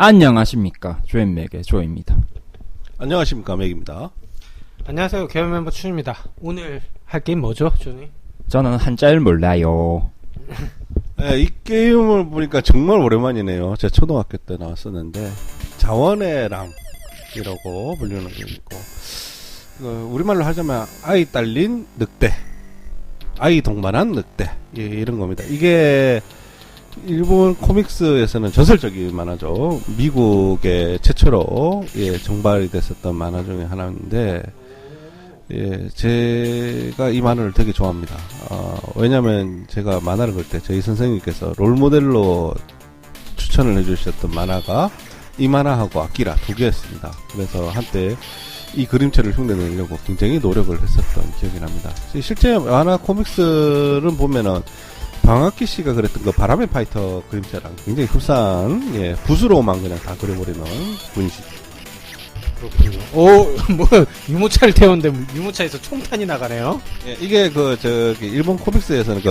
안녕하십니까. 조앤맥의 조입니다. 안녕하십니까. 맥입니다. 안녕하세요. 개월 멤버 춘입니다. 오늘 할 게임 뭐죠, 준이? 저는 한자를 몰라요. 네, 이 게임을 보니까 정말 오랜만이네요. 제가 초등학교 때 나왔었는데 자원의 랑이라고 불리는 게 있고, 우리말로 하자면 아이 딸린 늑대, 아이 동반한 늑대, 예, 이런 겁니다. 이게 일본 코믹스에서는 전설적인 만화죠. 미국의 최초로 정발이 됐었던 만화 중에 하나인데, 제가 이 만화를 되게 좋아합니다. 왜냐면 제가 만화를 그릴 때 저희 선생님께서 롤모델로 추천을 해주셨던 만화가 이 만화하고 아키라 두 개였습니다. 그래서 한때 이 그림체를 흉내내려고 굉장히 노력을 했었던 기억이 납니다. 실제 만화 코믹스를 보면은 방학기 씨가 그랬던 그 바람의 파이터 그림체랑 굉장히 흡사한, 붓으로만 그냥 다 그려버리는 분이시죠. 그렇군요. 유모차를 태웠는데 유모차에서 총탄이 나가네요. 이게 일본 코믹스에서는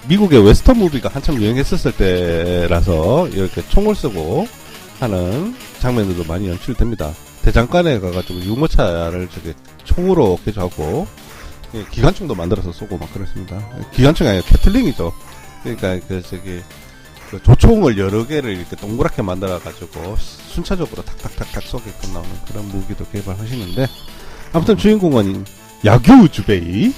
미국의 웨스턴 무비가 한참 유행했었을 때라서 이렇게 총을 쓰고 하는 장면들도 많이 연출됩니다. 대장간에 가가지고 유모차를 총으로 개조하고, 기관총도 만들어서 쏘고 막 그랬습니다. 기관총이 아니라 캐틀링이죠. 그러니까 그 조총을 여러 개를 이렇게 동그랗게 만들어가지고 순차적으로 탁탁탁탁 쏘게끔 나오는 그런 무기도 개발하시는데, 아무튼 주인공은 야규 주베이,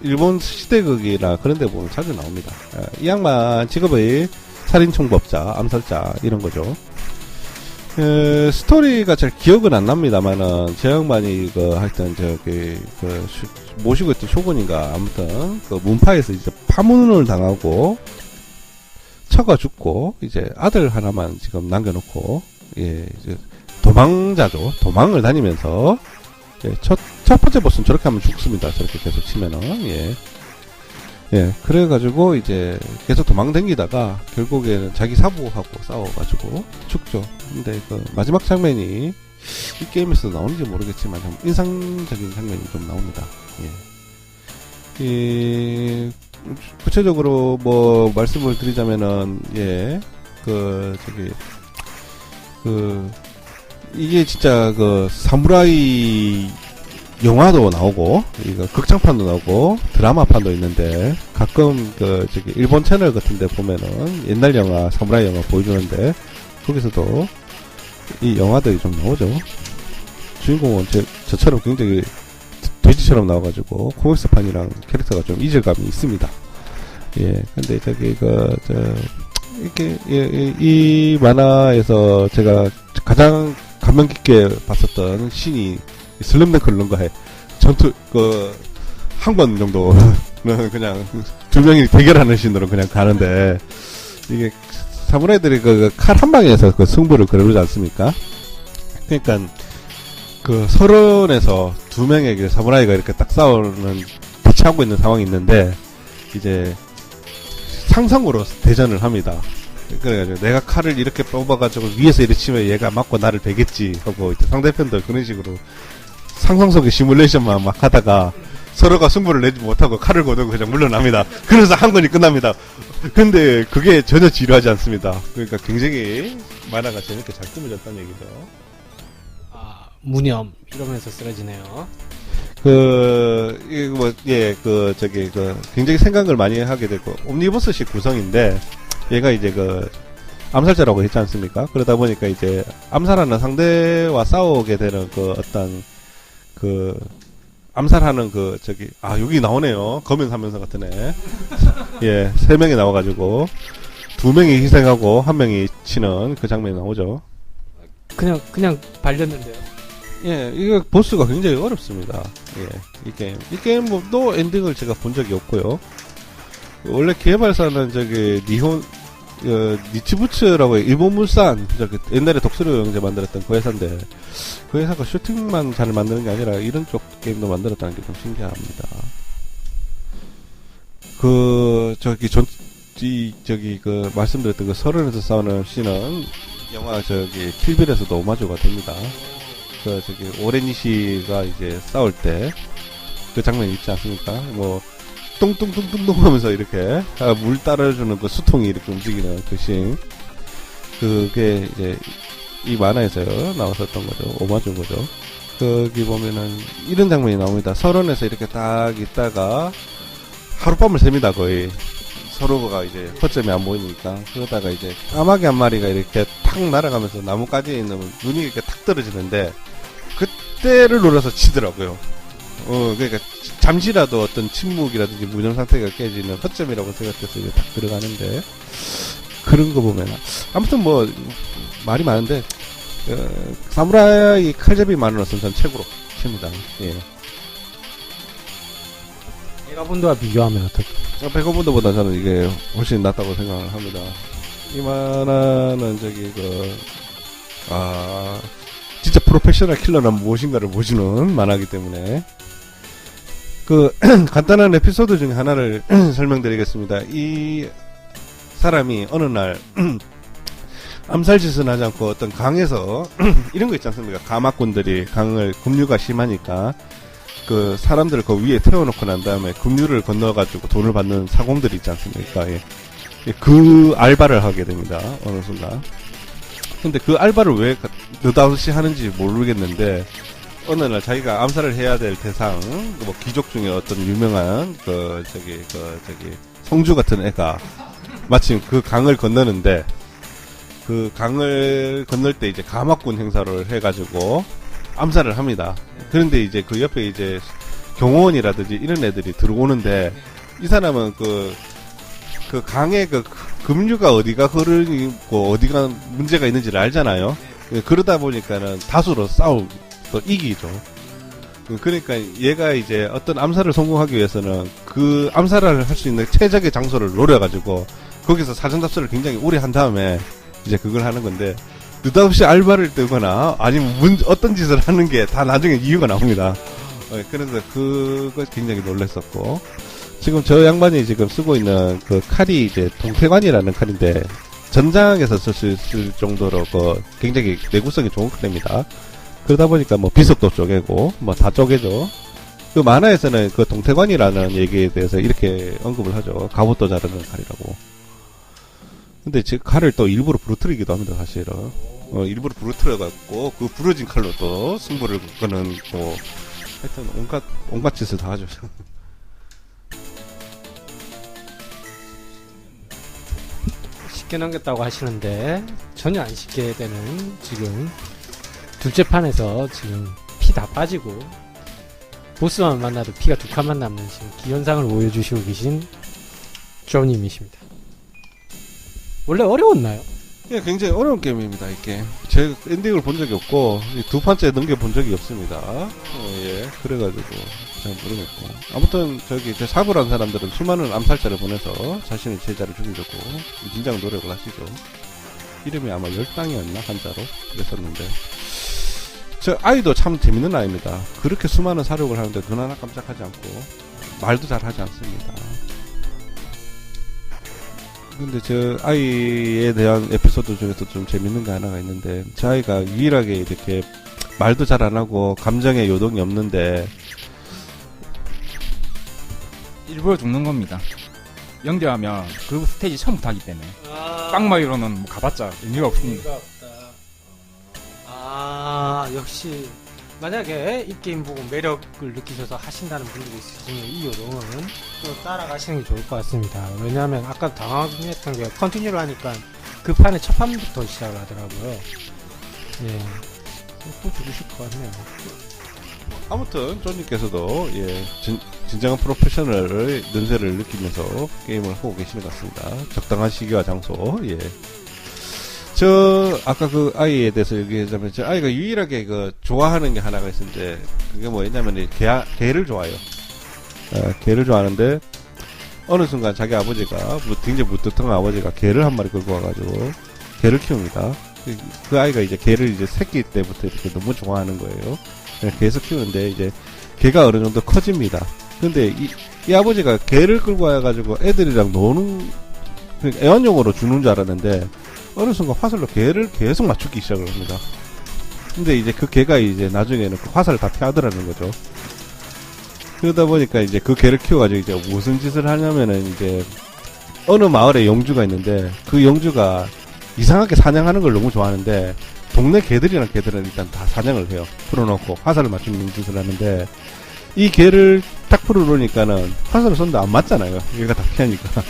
일본 시대극이나 그런 데 보면 자주 나옵니다. 이 양반 직업이 살인총법자, 암살자 이런 거죠. 스토리가 잘 기억은 안 납니다만은 제 양반이 하여튼 모시고 있던 쇼군인가 아무튼 문파에서 이제 파문을 당하고 처가 죽고 이제 아들 하나만 지금 남겨놓고, 이제 도망자죠. 도망을 다니면서, 첫 번째 보스는 저렇게 하면 죽습니다. 저렇게 계속 치면은, 그래가지고 이제 계속 도망 다니다가 결국에는 자기 사부하고 싸워가지고 죽죠. 근데 마지막 장면이 이 게임에서 나오는지 모르겠지만 좀 인상적인 장면이 좀 나옵니다. 구체적으로 말씀을 드리자면은, 이게 진짜 사무라이 영화도 나오고, 극장판도 나오고, 드라마판도 있는데, 가끔 일본 채널 같은 데 보면은 옛날 영화, 사무라이 영화 보여주는데, 거기서도 이 영화들이 좀 나오죠. 주인공은 저처럼 굉장히 돼지처럼 나와가지고, 코믹스판이랑 캐릭터가 좀 이질감이 있습니다. 근데 이 만화에서 제가 가장 감명 깊게 봤었던 신이 슬램덩크를 능가해. 한 번 정도는 그냥 두 명이 대결하는 신으로 그냥 가는데, 이게 사무라이들이 칼 한 방에서 승부를 거르지 않습니까? 그러니까 서론에서 두 명의 사무라이가 이렇게 딱 싸우는, 대치하고 있는 상황이 있는데, 이제 상상으로 대전을 합니다. 그래가지고 내가 칼을 이렇게 뽑아가지고 위에서 이렇게 치면 얘가 맞고 나를 베겠지 하고, 이제 상대편도 그런 식으로 상상 속의 시뮬레이션만 막 하다가 서로가 승부를 내지 못하고 칼을 거두고 그냥 물러납니다. 그래서 한 건이 끝납니다. 근데 그게 전혀 지루하지 않습니다. 그러니까 굉장히 만화가 재밌게 잘 꾸며졌다는 얘기죠. 무념 이러면서 쓰러지네요. 굉장히 생각을 많이 하게 되고, 옴니버스식 구성인데, 얘가 이제 암살자라고 했지 않습니까? 그러다 보니까 이제 암살하는 상대와 싸우게 되는 암살하는 여기 나오네요. 검연하면서 같은 애. 3명이 나와가지고, 2명이 희생하고, 1명이 치는 그 장면이 나오죠. 그냥 발렸는데요. 이거 보스가 굉장히 어렵습니다. 이 게임도 엔딩을 제가 본 적이 없고요. 원래 개발사는 니치부츠라고 일본 물산, 옛날에 독수리 영재 만들었던 그 회사인데, 그 회사가 슈팅만 잘 만드는 게 아니라 이런 쪽 게임도 만들었다는 게 좀 신기합니다. 말씀드렸던 서른에서 싸우는 씬은 영화 킬빌에서도 오마주가 됩니다. 오레니시가 이제 싸울 때 그 장면이 있지 않습니까? 뚱뚱뚱뚱뚱 하면서 이렇게 물 따라주는 그 수통이 이렇게 움직이는 그 씬. 그게 이제 이 만화에서요 나왔었던 거죠. 오마주인 거죠. 거기 보면은 이런 장면이 나옵니다. 설원에서 이렇게 딱 있다가 하룻밤을 셉니다. 거의 서로가 이제 허점이 안 보이니까. 그러다가 이제 까마귀 한 마리가 이렇게 탁 날아가면서 나뭇가지에 있는 눈이 이렇게 탁 떨어지는데 그때를 노려서 치더라고요. 그러니까 잠시라도 어떤 침묵이라든지 무정 상태가 깨지는 허점이라고 생각해서 이제 탁 들어가는데, 그런 거 보면 아무튼 뭐 말이 많은데 사무라이 칼잡이만으로서는 전 최고로 칩니다. 예. 베가본드와 비교하면 어떨까요? 백업본드보다 저는 이게 훨씬 낫다고 생각을 합니다. 이 만화는 진짜 프로페셔널 킬러는 무엇인가를 보여주는 만화이기 때문에 간단한 에피소드 중에 하나를 설명드리겠습니다. 이 사람이 어느 날 암살 짓은 하지 않고 어떤 강에서 이런 거 있지 않습니까? 가마꾼들이 강을 급류가 심하니까 그 사람들을 그 위에 태워놓고 난 다음에 급류를 건너가지고 돈을 받는 사공들이 있지 않습니까? 예. 그 알바를 하게 됩니다. 어느 순간. 근데 그 알바를 왜 느닷없이 하는지 모르겠는데, 어느 날 자기가 암살을 해야 될 대상, 뭐 귀족 중에 어떤 유명한 성주 같은 애가 마침 그 강을 건너는데, 그 강을 건널 때 이제 가마꾼 행사를 해가지고 암살을 합니다. 그런데 이제 그 옆에 이제 경호원이라든지 이런 애들이 들어오는데, 이 사람은 그 강의 급류가 어디가 흐르고 어디가 문제가 있는지를 알잖아요. 그러다 보니까는 다수로 또 이기죠. 그러니까 얘가 이제 어떤 암살을 성공하기 위해서는 그 암살을 할 수 있는 최적의 장소를 노려가지고 거기서 사전답사를 굉장히 오래 한 다음에 이제 그걸 하는 건데, 느닷없이 알바를 뜨거나 아니면 어떤 짓을 하는 게 다 나중에 이유가 나옵니다. 그래서 그거 굉장히 놀랬었고, 지금 저 양반이 지금 쓰고 있는 그 칼이 이제 동태관이라는 칼인데, 전장에서 쓸 수 있을 정도로 굉장히 내구성이 좋은 칼입니다. 그러다 보니까 뭐 비석도 쪼개고 뭐 다 쪼개죠. 그 만화에서는 그 동태관이라는 얘기에 대해서 이렇게 언급을 하죠. 갑옷도 자르는 칼이라고. 근데 제 칼을 또 일부러 부러뜨리기도 합니다, 사실은. 일부러 부러뜨려갖고 그 부러진 칼로 또 승부를 거는 뭐 하여튼 온갖 짓을 다 하죠. 쉽게 넘겼다고 하시는데 전혀 안 쉽게 되는, 지금 둘째 판에서 지금 피 다 빠지고 보스만 만나도 피가 2칸만 남는 지금 기현상을 보여주시고 계신 조님이십니다. 원래 어려웠나요? 예, 굉장히 어려운 게임입니다, 이 게임. 제 엔딩을 본 적이 없고, 두 판째 넘겨본 적이 없습니다. 예, 그래가지고, 잘 모르겠고. 아무튼, 제 사부라는 사람들은 수많은 암살자를 보내서 자신의 제자를 죽이려고 진작 노력을 하시죠. 이름이 아마 열당이었나? 한자로? 그랬었는데. 저 아이도 참 재밌는 아이입니다. 그렇게 수많은 사력을 하는데 눈 하나 깜짝하지 않고, 말도 잘 하지 않습니다. 근데 저 아이에 대한 에피소드 중에서 좀 재밌는 거 하나가 있는데, 저 아이가 유일하게 이렇게 말도 잘 안 하고 감정에 요동이 없는데 일부러 죽는 겁니다. 연결하면 그 스테이지 처음부터 하기 때문에 깡마이로는 뭐 가봤자 의미가 없습니다. 역시 만약에 이 게임 보고 매력을 느끼셔서 하신다는 분들이 있으시면 이 요령은 또 따라가시는 게 좋을 것 같습니다. 왜냐하면 아까 당황했던 게 컨티뉴를 하니까 그 판의 첫 판부터 시작을 하더라고요. 예, 또 죽으실 것 같네요. 아무튼 존님께서도 진정한 프로페셔널의 냄새를 느끼면서 게임을 하고 계시는 것 같습니다. 적당한 시기와 장소. 아까 그 아이에 대해서 얘기하자면, 저 아이가 유일하게 좋아하는 게 하나가 있는데, 그게 뭐였냐면, 개를 좋아해요. 개를 좋아하는데, 어느 순간 자기 아버지가, 굉장히 무뚝뚝한 아버지가 개를 한 마리 끌고 와가지고, 개를 키웁니다. 그 아이가 이제 개를 이제 새끼 때부터 이렇게 너무 좋아하는 거예요. 계속 키우는데, 이제, 개가 어느 정도 커집니다. 근데 이 아버지가 개를 끌고 와가지고 애들이랑 노는, 애완용으로 주는 줄 알았는데, 어느 순간 화살로 개를 계속 맞추기 시작을 합니다. 근데 이제 그 개가 이제 나중에는 그 화살을 다 피하더라는 거죠. 그러다 보니까 이제 그 개를 키워가지고 이제 무슨 짓을 하냐면은, 이제 어느 마을에 영주가 있는데, 그 영주가 이상하게 사냥하는 걸 너무 좋아하는데 동네 개들이랑 개들은 일단 다 사냥을 해요. 풀어놓고 화살을 맞추는 짓을 하는데 이 개를 딱 풀어놓으니까는 화살을 쏜다 안 맞잖아요. 얘가 다 피하니까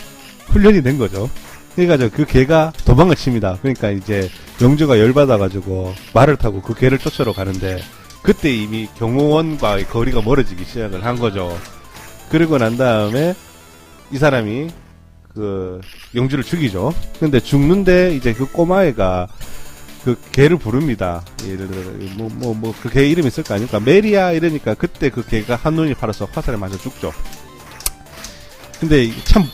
훈련이 된 거죠. 그래가지고 그 개가 도망을 칩니다. 그러니까 이제 영주가 열받아가지고 말을 타고 그 개를 쫓으러 가는데 그때 이미 경호원과의 거리가 멀어지기 시작을 한 거죠. 그러고 난 다음에 이 사람이 그 영주를 죽이죠. 근데 죽는데 이제 그 꼬마애가 그 개를 부릅니다. 예를 들어 그 개 이름이 있을 거 아닙니까? 메리야 이러니까 그때 그 개가 한눈이 팔아서 화살에 맞아 죽죠. 근데 참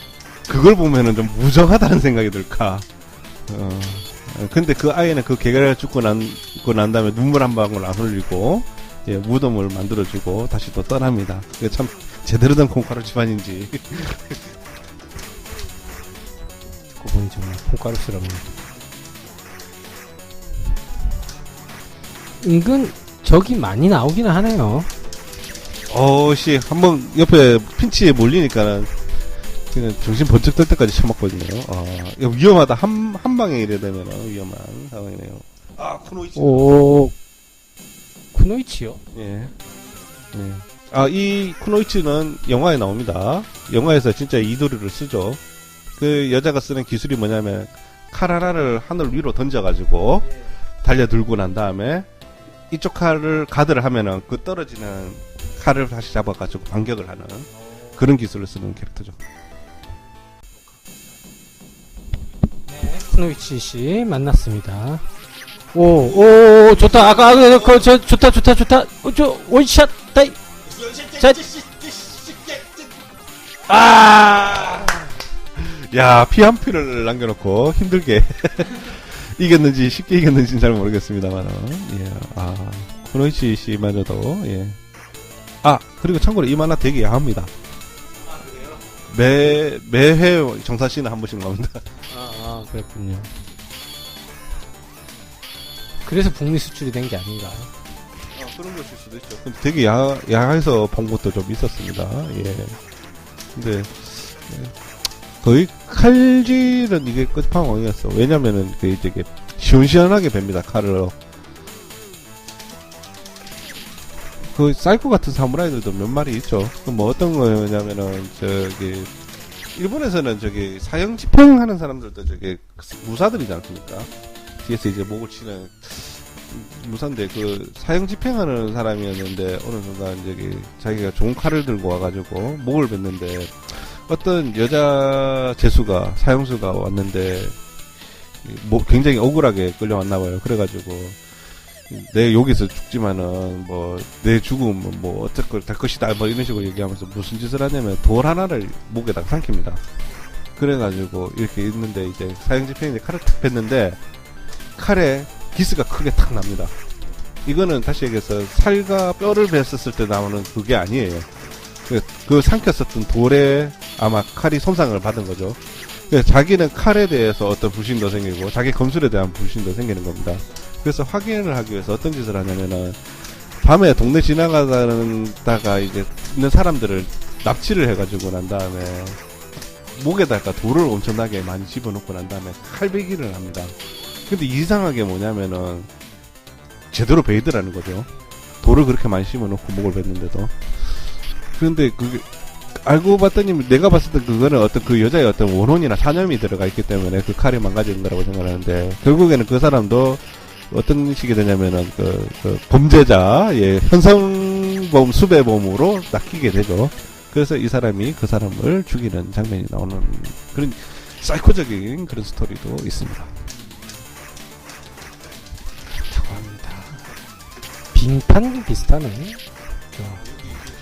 그걸 보면은 좀 무정하다는 생각이 들까. 근데 그 아이는 그 개가 죽고 난 다음에 눈물 한 방울 안 흘리고, 예, 무덤을 만들어주고, 다시 또 떠납니다. 그게 참, 제대로 된 콩가루 집안인지. 듣고 보니 정말 콩가루스럽네. 은근 적이 많이 나오기는 하네요. 한번 옆에 핀치에 몰리니까는, 그냥 정신 번쩍 들 때까지 쳐먹거든요. 위험하다. 한 방에 이래 되면 위험한 상황이네요. 쿠노이치. 오, 쿠노이치요? 예. 이 쿠노이치는 영화에 나옵니다. 영화에서 진짜 이도리를 쓰죠. 그 여자가 쓰는 기술이 뭐냐면, 칼 하나를 하늘 위로 던져가지고, 달려들고 난 다음에, 이쪽 칼을 가드를 하면은, 그 떨어지는 칼을 다시 잡아가지고 반격을 하는, 그런 기술을 쓰는 캐릭터죠. 쿠노이치 씨 만났습니다. 좋다. 좋다. 원샷, 다이. 야, 피 한 피를 남겨놓고 힘들게 이겼는지 쉽게 이겼는지는 잘 모르겠습니다만, 쿠노이치 씨마저도, 예. 그리고 참고로 이 만화 되게 야합니다. 매회 정사씨는 한 번씩 나옵니다. 그랬군요. 그래서 북미 수출이 된 게 아닌가. 그런 것일 수도 있죠. 근데 되게 야해서 본 것도 좀 있었습니다. 예. 근데, 거의 칼질은 이게 끝판왕이었어. 왜냐면은, 되게 시원시원하게 뱀니다, 칼을. 그 사이코 같은 사무라이들도 몇 마리 있죠. 뭐 어떤 거냐면은 일본에서는 사형 집행하는 사람들도 무사들이지 않습니까? 뒤에서 이제 목을 치는 무사인데 그 사형 집행하는 사람이었는데 어느 순간 자기가 좋은 칼을 들고 와가지고 목을 뱉는데 어떤 여자 제수가 사형수가 왔는데 굉장히 억울하게 끌려왔나봐요. 그래가지고 내 여기서 죽지만은 내 죽음은 어쩔 될 것이다 이런 식으로 얘기하면서 무슨 짓을 하냐면 돌 하나를 목에다가 삼킵니다. 그래가지고 이렇게 있는데 이제 사형집행이 칼을 탁 뺐는데 칼에 기스가 크게 탁 납니다. 이거는 다시 얘기해서 살과 뼈를 뱄었을 때 나오는 그게 아니에요. 그 삼켰었던 돌에 아마 칼이 손상을 받은 거죠. 자기는 칼에 대해서 어떤 불신도 생기고 자기 검술에 대한 불신도 생기는 겁니다. 그래서 확인을 하기 위해서 어떤 짓을 하냐면은 밤에 동네 지나가다가 이제 있는 사람들을 납치를 해가지고 난 다음에 목에다가 돌을 엄청나게 많이 집어넣고 난 다음에 칼베기를 합니다. 근데 이상하게 뭐냐면은 제대로 베이드라는 거죠. 돌을 그렇게 많이 심어놓고 목을 뱉는데도. 그런데 그게 알고 봤더니 내가 봤을 때 그거는 어떤 그 여자의 어떤 원혼이나 사념이 들어가 있기 때문에 그 칼이 망가지는 거라고 생각하는데 결국에는 그 사람도 어떤 식이 되냐면은 그 범죄자, 예, 현상범 수배범으로 낚이게 되죠. 그래서 이 사람이 그 사람을 죽이는 장면이 나오는 그런 사이코적인 그런 스토리도 있습니다. 그렇다고 합니다. 빙판 비슷하네.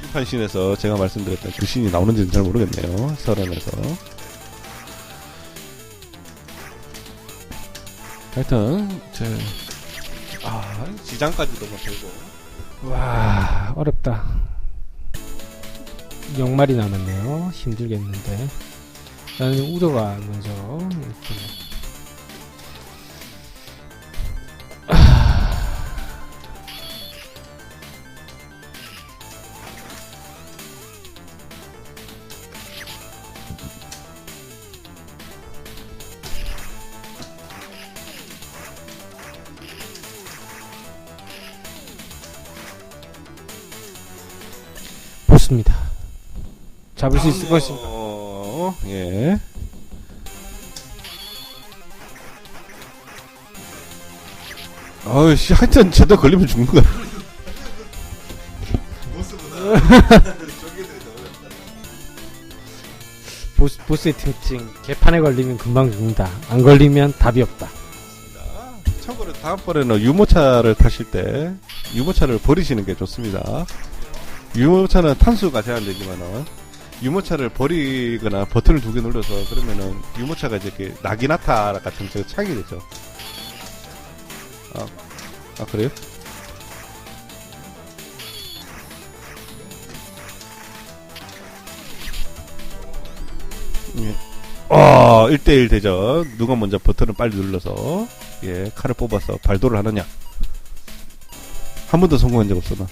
빙판 씬에서 제가 말씀드렸던 그 씬이 나오는지는 잘 모르겠네요. 설안에서. 하여튼 지장까지도 되고. 와, 어렵다. 0마리 남았네요. 힘들겠는데. 나는 우려가 먼저 이렇게. 좋습니다. 잡을 수 있을 것입니다. 예. 어이씨, 하여튼 제대로 걸리면 죽는 거야. 보스의 특징, 개판에 걸리면 금방 죽는다. 안 걸리면 답이 없다. 참고로 다음번에는 유모차를 타실 때 유모차를 버리시는 게 좋습니다. 유모차는 탄수가 제한되지만은 유모차를 버리거나 버튼을 두 개 눌러서 그러면은 유모차가 이제 이렇게 나기나타 같은 저 창이 되죠. 아 그래요? 예. 1대1 대전. 누가 먼저 버튼을 빨리 눌러서 예, 칼을 뽑아서 발도를 하느냐. 한 번도 성공한 적 없어 나.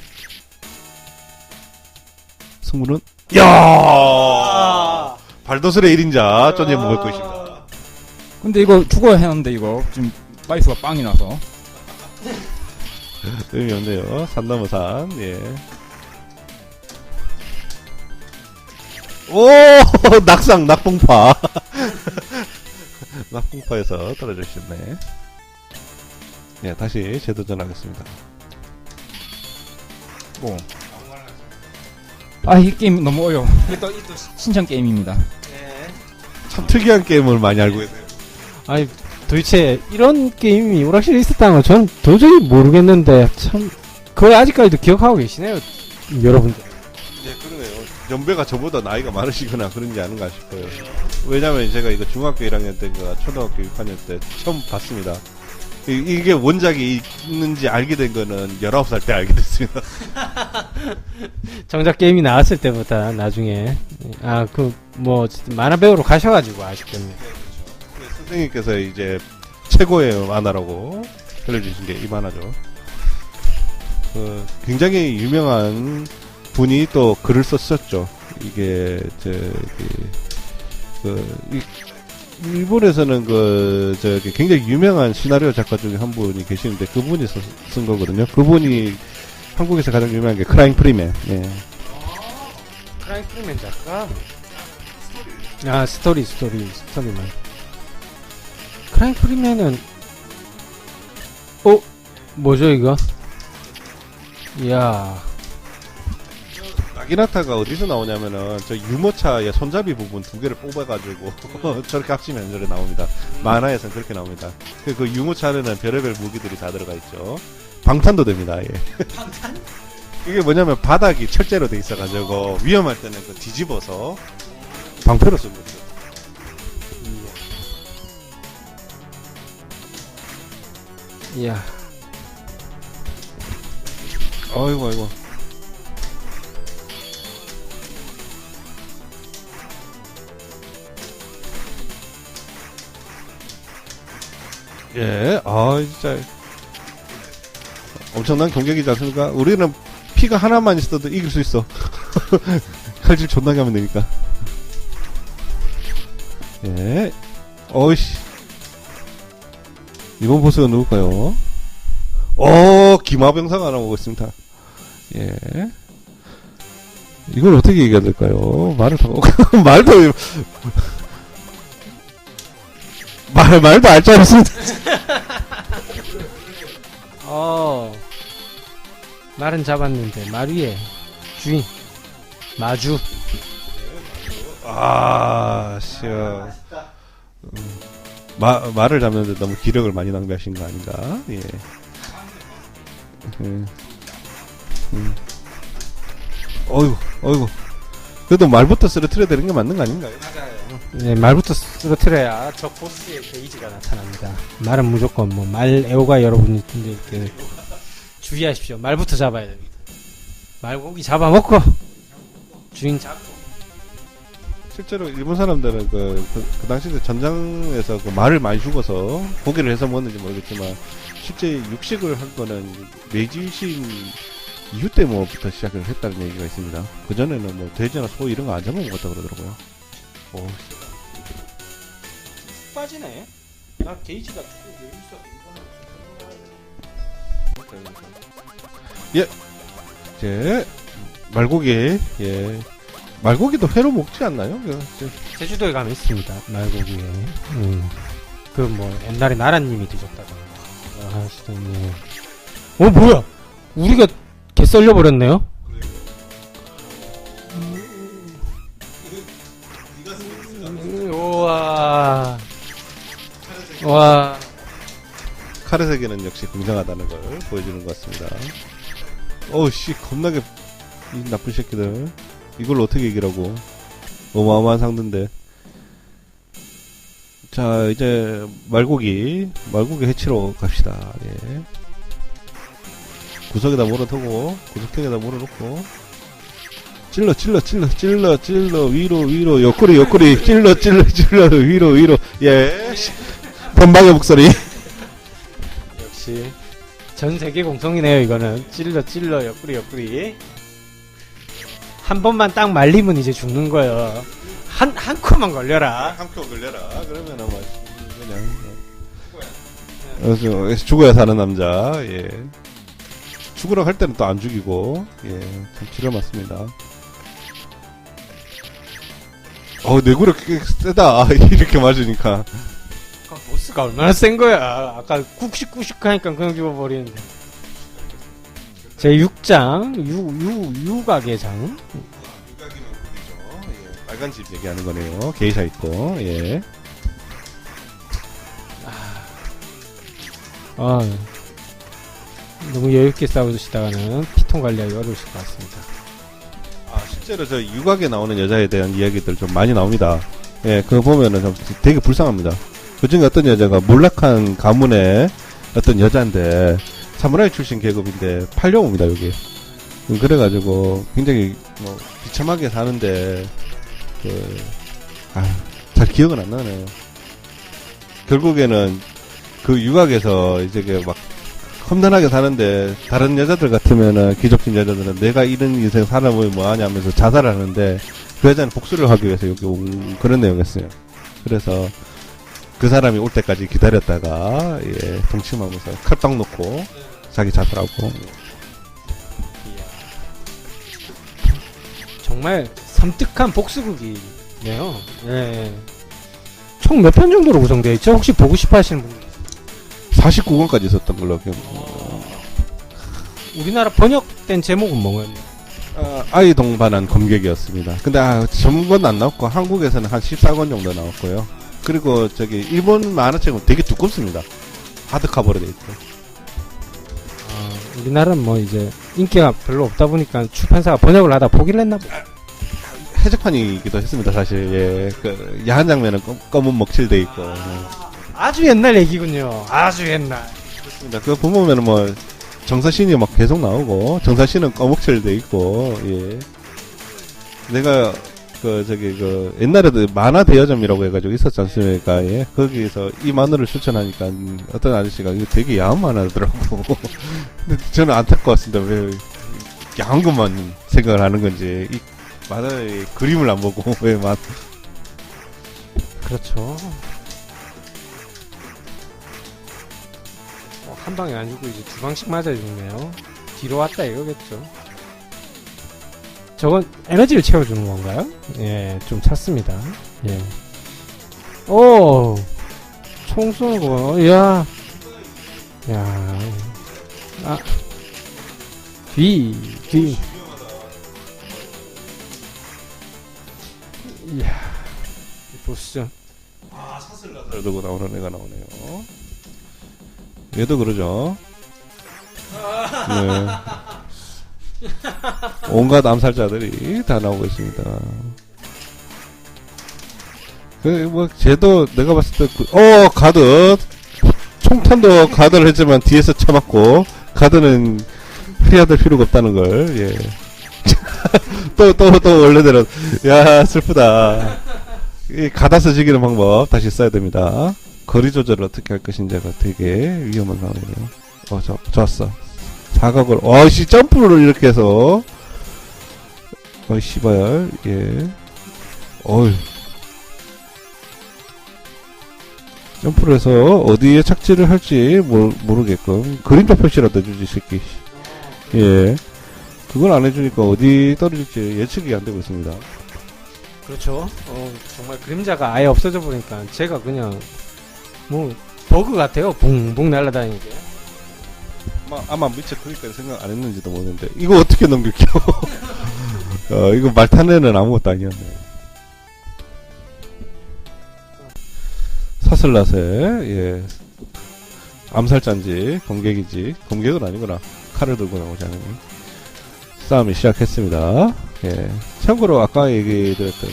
승부는 야! 발도술의 1인자 쫀재 먹을 것입니다. 근데 이거 죽어야 하는데 이거 지금 마이스가 빵이 나서. 의미 없네요. 산 넘어 산. 예. 오! 낙상, 낙봉파. 낙봉파에서 떨어지셨네. 예, 다시 재도전하겠습니다. 뭐. 이 게임 너무 어려워. 이게 또 신청 게임입니다. 참 특이한 게임을 많이 알고 있네요. 아니, 도대체 이런 게임이 오락실에 있었다는 건 저는 도저히 모르겠는데, 참, 그걸 아직까지도 기억하고 계시네요, 여러분들. 예, 그러네요. 연배가 저보다 나이가 많으시거나 그런지 아는가 싶어요. 왜냐면 제가 이거 중학교 1학년 때인가 초등학교 6학년 때 처음 봤습니다. 이게 원작이 있는지 알게 된 거는 19살 때 알게 됐습니다. 정작 게임이 나왔을 때보다 나중에, 만화 배우로 가셔가지고 아쉽겠네요. 선생님께서 이제 최고의 만화라고 들려주신 게 이 만화죠. 굉장히 유명한 분이 또 글을 썼었죠. 이게 일본에서는 굉장히 유명한 시나리오 작가 중에 한 분이 계시는데 그분이 쓴 거거든요. 그분이 한국에서 가장 유명한 게 크라잉 프리맨. 예. 크라잉 프리맨 작가? 스토리만. 크라잉 프리맨은 뭐죠 이거? 이야. 나기나타가 어디서 나오냐면은 저 유모차의 손잡이 부분 두 개를 뽑아가지고 저렇게 합치면 저렇게 나옵니다. 만화에서는 그렇게 나옵니다. 그 유모차에는 별의별 무기들이 다 들어가 있죠. 방탄도 됩니다. 예. 방탄? 이게 뭐냐면 바닥이 철제로 돼 있어가지고 위험할 때는 그 뒤집어서 방패로 쓰는 거죠. 이야. 아이고. 예, 진짜 엄청난 공격이지 않습니까? 우리는 피가 하나만 있어도 이길 수 있어. 칼질 존나게 하면 되니까. 예, 어이씨. 이번 보스가 누굴까요? 기마병사가 하나 오고 있습니다. 예. 이걸 어떻게 얘기해야 될까요? 말도 알 줄 알았습니다. 말은 잡았는데 말 위에 주인 마주. 시어. 말을 잡는데 너무 기력을 많이 낭비하신 거 아닌가? 예. 어이구. 그래도 말부터 쓰러뜨려야 되는 게 맞는 거 아닌가요? 네, 말부터 쓰러뜨려야 저 보스의 게이지가 나타납니다. 말은 무조건 말 애호가 여러분이 이렇게 주의하십시오. 말부터 잡아야 됩니다. 말고기 잡아먹고 주인 잡고. 실제로 일본 사람들은 그 당시에 전장에서 그 말을 많이 죽어서 고기를 해서 먹었는지 모르겠지만 실제 육식을 한 거는 메이지신 이후 때부터 시작을 했다는 얘기가 있습니다. 그 전에는 돼지나 소 이런 거 안 잡아먹었다 그러더라고요. 빠지네. 나 게이지가 예. 이제 말고기, 예. 말고기도 회로 먹지 않나요? 제주도에 가면 있습니다. 말고기. 그 뭐 옛날에 나라님이 드셨다던가 하시더니. 뭐야? 우리가 개 썰려 버렸네요. 우와. 와. 칼의 세계는 역시 굉장하다는 걸 보여주는 것 같습니다. 어우씨, 겁나게, 이 나쁜 새끼들. 이걸 어떻게 이기라고. 어마어마한 상대인데. 자, 이제, 말고기 해치러 갑시다. 예. 구석에다 몰아두고, 구석탱에다 몰아놓고, 찔러, 위로, 옆구리, 찔러, 위로, 예. 번방의 목소리. 역시 전 세계 공통이네요. 이거는 찔러 옆구리 한 번만 딱 말리면 이제 죽는 거예요. 한 코만 걸려라. 한 코 걸려라. 그러면 아마 그냥 죽어야 사는 남자. 예. 죽으라고 할 때는 또 안 죽이고, 예, 참 기가 막습니다. 내구력 꽤 세다. 이렇게 맞으니까. 보스가 얼마나 센 거야. 아까 꾹식 하니까 그냥 죽어버리는데. 제 6장 유각의장. 유각이면 그거죠. 예. 빨간 집 얘기하는 거네요. 게이샤 있고, 예. 너무 여유있게 싸우시다가는 피통 관리하기 어려우실 것 같습니다. 실제로 저 유각에 나오는 여자에 대한 이야기들 좀 많이 나옵니다. 예, 그거 보면은 좀 되게 불쌍합니다. 그 중에 어떤 여자가 몰락한 가문의 어떤 여자인데, 사무라이 출신 계급인데, 팔려옵니다, 여기. 그래가지고, 굉장히, 비참하게 사는데, 잘 기억은 안 나네요. 결국에는, 그 유각에서 이제 막, 험난하게 사는데, 다른 여자들 같으면은, 귀족진 여자들은 내가 이런 인생 살아보면 뭐하냐 하면서 자살을 하는데, 그 여자는 복수를 하기 위해서 여기 온 그런 내용이었어요. 그래서, 그 사람이 올 때까지 기다렸다가, 예, 동침하면서 칼빵 놓고, 자기 자살하고. 정말 섬뜩한 복수극이네요. 예. 총 몇 편 정도로 구성되어 있죠? 혹시 보고 싶어 하시는 분들? 49권까지 있었던 걸로 기억합니다. 우리나라 번역된 제목은 뭐였나요? 아이 동반한 검객이었습니다. 근데 전권 안 나왔고 한국에서는 한 14권 정도 나왔고요. 그리고 일본 만화책은 되게 두껍습니다. 하드카버로 돼 있고. 우리나라는 뭐 이제 인기가 별로 없다 보니까 출판사가 번역을 하다 포기를 했나 보다. 해적판이기도 했습니다, 사실. 예, 그 야한 장면은 검은 먹칠돼 있고. 아주 옛날 얘기군요. 아주 옛날. 그렇습니다. 그거 보면은 정사신이 막 계속 나오고, 정사신은 검목칠돼 있고, 예. 내가, 옛날에도 만화 대여점이라고 해가지고 있었지 않습니까? 예. 거기서 이 만화를 추천하니까 어떤 아저씨가 이거 되게 야한 만화더라고. 근데 저는 안타까웠습니다. 왜 야한 것만 생각을 하는 건지. 이 만화의 그림을 안 보고, 왜 그렇죠. 한 방에 안 죽고 이제 두 방씩 맞아 죽네요. 뒤로 왔다 이거겠죠. 저건 에너지를 채워주는 건가요? 예, 좀 찼습니다. 예. 오! 총 쏘는 거, 야. 뒤. 이야. 보시죠. 사슬 들고 나오는 애가 나오네요. 얘도 그러죠. 네. 온갖 암살자들이 다 나오고 있습니다. 쟤도 내가 봤을 때, 가드. 총탄도 가드를 했지만 뒤에서 쳐맞고, 가드는 피하될 필요가 없다는 걸, 예. 또, 원래대로. 야, 슬프다. 이 가다서 죽이는 방법 다시 써야 됩니다. 거리 조절을 어떻게 할 것인지가 되게 위험한 상황이에요. 좋았어. 사각으로, 점프를 이렇게 해서, 씨발, 예. 점프를 해서 어디에 착지를 할지 모르게끔 그림자 표시라도 해주지, 새끼. 예. 그걸 안 해주니까 어디 떨어질지 예측이 안 되고 있습니다. 그렇죠. 정말 그림자가 아예 없어져 보니까 제가 그냥 뭐 버그 같아요. 붕붕 날아다니는 게. 아마 미처 그러니까 생각 안 했는지도 모르는데 이거 어떻게 넘길게요? 이거 말탄에는 아무것도 아니었네. 사슬라세, 예, 암살자인지 검객인지, 검객은 아니구나. 칼을 들고 나오지 않으니 싸움이 시작했습니다. 예. 참고로 아까 얘기드렸던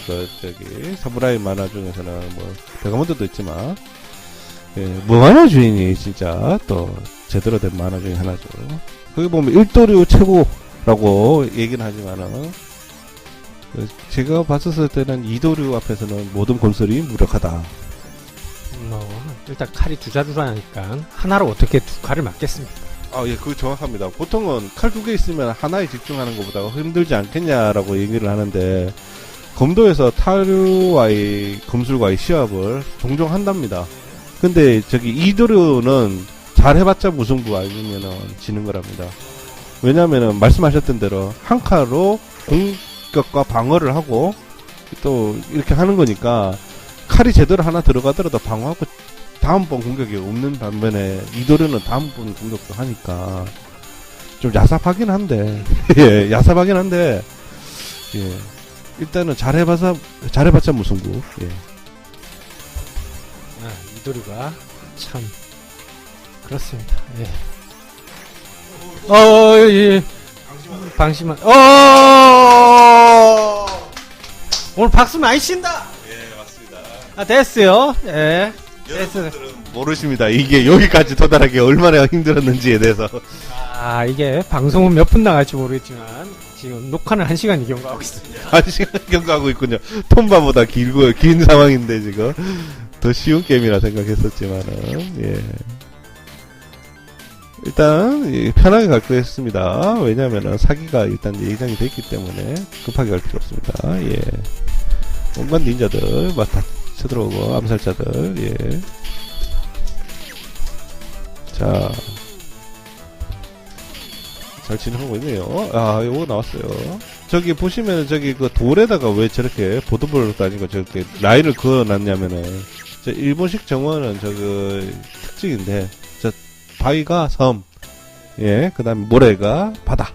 사무라이 만화 중에서는 뭐 베가몬드도 있지만, 예, 무만화 주인이 진짜 또 제대로 된 만화 중에 하나죠. 거기 보면 1도류 최고라고 얘기는 하지만은, 제가 봤었을 때는 2도류 앞에서는 모든 건설이 무력하다. 일단 칼이 두 자루라니까 하나로 어떻게 두 칼을 맞겠습니까? 예, 그거 정확합니다. 보통은 칼 두 개 있으면 하나에 집중하는 것보다 힘들지 않겠냐라고 얘기를 하는데, 검도에서 타류와의 검술과의 시합을 종종 한답니다. 근데 저기 이도류는 잘해봤자 무승부 아니면은 지는 거랍니다. 왜냐면은 말씀하셨던 대로 한 칼로 공격과 방어를 하고 또 이렇게 하는 거니까, 칼이 제대로 하나 들어가더라도 방어하고 다음번 공격이 없는 반면에 이도류는 다음번 공격도 하니까 좀 야삽하긴 한데 예, 야삽하긴 한데, 예, 일단은 잘해봤자 무승부. 예. 이도류가 참 그렇습니다. 예. 예. 방심한. 오늘 박수 많이 친다. 예, 맞습니다. 됐어요. 예. 여러분들은 모르십니다. 이게 여기까지 도달하기 얼마나 힘들었는지에 대해서. 이게 방송은 몇 분 나갈지 모르겠지만 지금 녹화는 1시간 경과하고 있습니다. 1시간 경과하고 있군요. 톰바보다 긴 상황인데 지금 더 쉬운 게임이라 생각했었지만은, 예. 일단 편하게 갈 거였습니다. 왜냐면은 사기가 일단 예정이 됐기 때문에 급하게 갈 필요 없습니다. 예. 온갖 닌자들 다 쳐들어오고 암살자들. 예. 자, 잘 진행하고 있네요. 요거 나왔어요. 저기 보시면 저기 그 돌에다가 왜 저렇게 보드볼로 다니고 저렇게 라인을 그어놨냐면은, 저 일본식 정원은 특징인데, 저 바위가 섬, 예, 그 다음에 모래가 바다.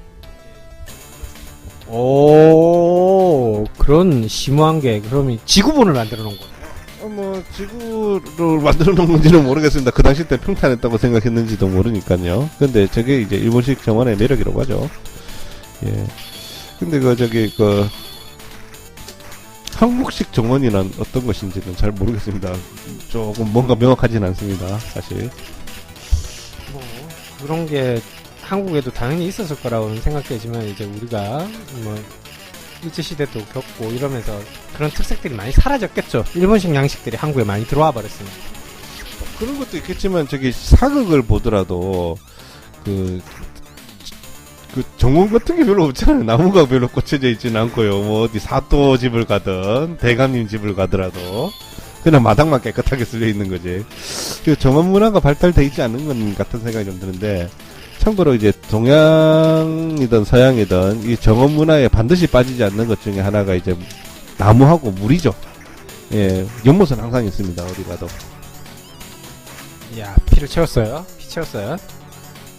그런 심오한 게 그러면 지구본을 만들어 놓은 거예요. 지구를 만들어 놓은 건지는 모르겠습니다. 그 당시 때 평탄했다고 생각했는지도 모르니까요. 근데 저게 이제 일본식 정원의 매력이라고 하죠. 예. 근데 한국식 정원이란 어떤 것인지는 잘 모르겠습니다. 조금 뭔가 명확하진 않습니다, 사실. 그런 게 한국에도 당연히 있었을 거라고는 생각되지만, 이제 우리가 일제시대도 겪고 이러면서 그런 특색들이 많이 사라졌겠죠. 일본식 양식들이 한국에 많이 들어와 버렸습니다. 그런 것도 있겠지만, 사극을 보더라도, 정원 같은 게 별로 없잖아요. 나무가 별로 꽂혀져 있지는 않고요. 어디 사또 집을 가든, 대감님 집을 가더라도, 그냥 마당만 깨끗하게 쓸려 있는 거지. 정원 문화가 발달돼 있지 않은 것 같은 생각이 좀 드는데, 참고로 이제 동양이든 서양이든 이 정원 문화에 반드시 빠지지 않는 것 중에 하나가 이제 나무하고 물이죠. 예, 연못은 항상 있습니다. 어디 가도. 피를 채웠어요. 피 채웠어요.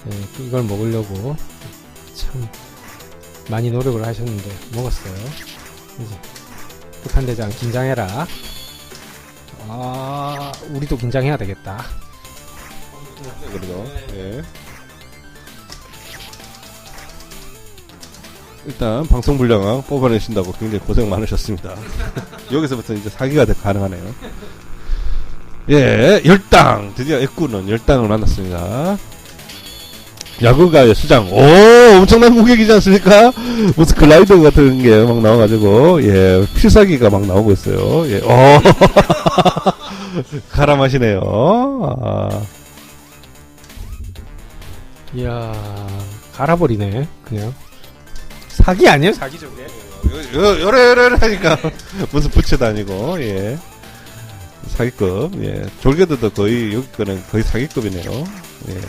예, 이걸 먹으려고 참 많이 노력을 하셨는데 먹었어요. 이제 급한 대장 긴장해라. 우리도 긴장해야 되겠다. 그래도, 예. 일단 방송 분량왕 뽑아내신다고 굉장히 고생 많으셨습니다. 여기서부터 이제 사기가 가능하네요. 예, 열당! 드디어 애꾸는 열당을 만났습니다. 야구가의 수장. 엄청난 공격이지 않습니까? 무슨 글라이더 같은 게 막 나와가지고, 예, 필살기가 막 나오고 있어요. 예, 가람하시네요. 이야, 갈아버리네, 그냥. 사기 아니에요? 사기 저게? 요래 하니까 무슨 부채도 아니고, 예, 사기급. 예, 졸개들도 거의 여기 거는 거의 사기급이네요. 예.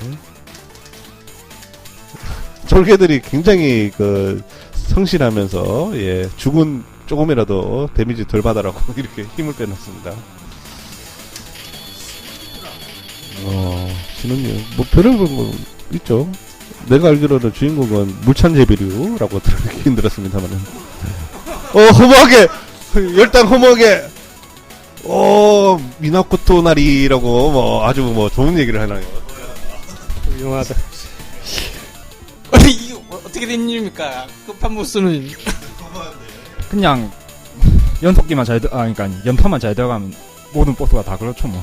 돌개들이 굉장히 그 성실하면서 예 죽은 조금이라도 데미지 덜 받아라고 이렇게 힘을 빼놨습니다. 신혼이요. 뭐 별의별 거 있죠. 내가 알기로는 주인공은 물찬제비류라고 들었긴 들었습니다만은. 허무하게 열당 허무하게. 미나코토 나리라고 뭐 아주 뭐 좋은 얘기를 하나요. 훌륭하다. 아니 이거 어떻게 된 일입니까? 급한 보스는 그냥 연속기만 그러니까 연타만 잘 들어가면 모든 보스가 다 그렇죠 뭐.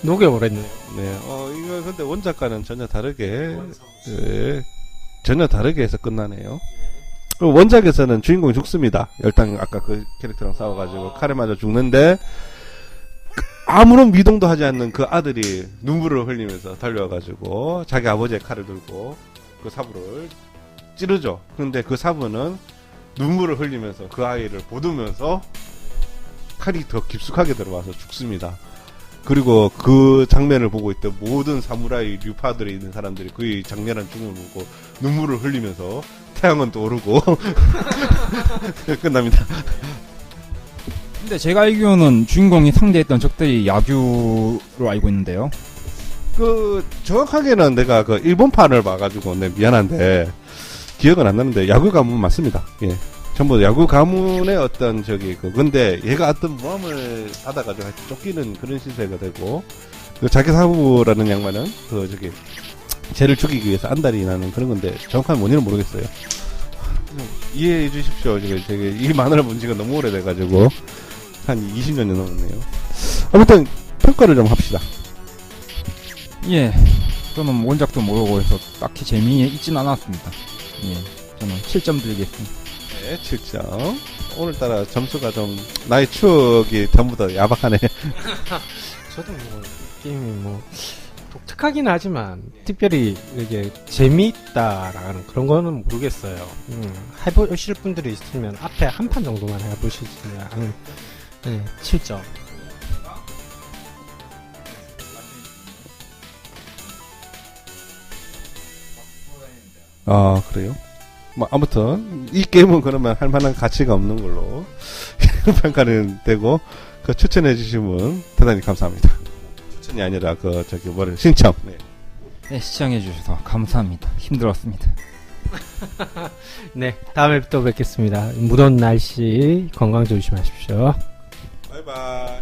녹여버렸네. 네, 이거 근데 원작과는 전혀 다르게, 전혀 다르게 해서 끝나네요. 그리고 원작에서는 주인공이 죽습니다. 열당 아까 그 캐릭터랑 싸워가지고 칼에 맞아 죽는데, 아무런 미동도 하지 않는 그 아들이 눈물을 흘리면서 달려와가지고, 자기 아버지의 칼을 들고, 그 사부를 찌르죠. 근데 그 사부는 눈물을 흘리면서 그 아이를 보듬으면서, 칼이 더 깊숙하게 들어와서 죽습니다. 그리고 그 장면을 보고 있던 모든 사무라이 류파들에 있는 사람들이 그 장렬한 죽음을 보고 눈물을 흘리면서 태양은 떠오르고 끝납니다. 근데 제가 알기로는 주인공이 상대했던 적들이 야규로 알고 있는데요. 그 정확하게는 내가 그 일본판을 봐가지고 미안한데 기억은 안 나는데 야구 가문 맞습니다. 예. 전부 야구 가문의 어떤 근데 얘가 어떤 모함을 받아가지고 쫓기는 그런 신세가 되고, 그 자기 사부라는 양반은 쟤를 죽이기 위해서 안달이 나는 그런 건데, 정확한 원인은 모르겠어요. 이해해 주십시오. 이 만화를 본 지가 너무 오래돼가지고, 한 20년이 넘었네요. 아무튼, 평가를 좀 합시다. 예. 저는 원작도 모르고 해서 딱히 재미있진 않았습니다. 예. 저는 7점 드리겠습니다. 네, 7점. 오늘따라 점수가 좀 나의 추억이 전부 다 야박하네. 저도 뭐 게임이 뭐 독특하긴 하지만 특별히 이게 재미있다라는 그런 거는 모르겠어요. 해보실 분들이 있으면 앞에 한 판 정도만 해보시지만 7점. 그래요? 뭐 아무튼 이 게임은 그러면 할 만한 가치가 없는 걸로 평가는 되고, 그 추천해 주신 분 대단히 감사합니다. 추천이 아니라 신청. 네. 네, 시청해 주셔서 감사합니다. 힘들었습니다. 네, 다음에 또 뵙겠습니다. 무더운 날씨 건강 조심하십시오. 바이바이.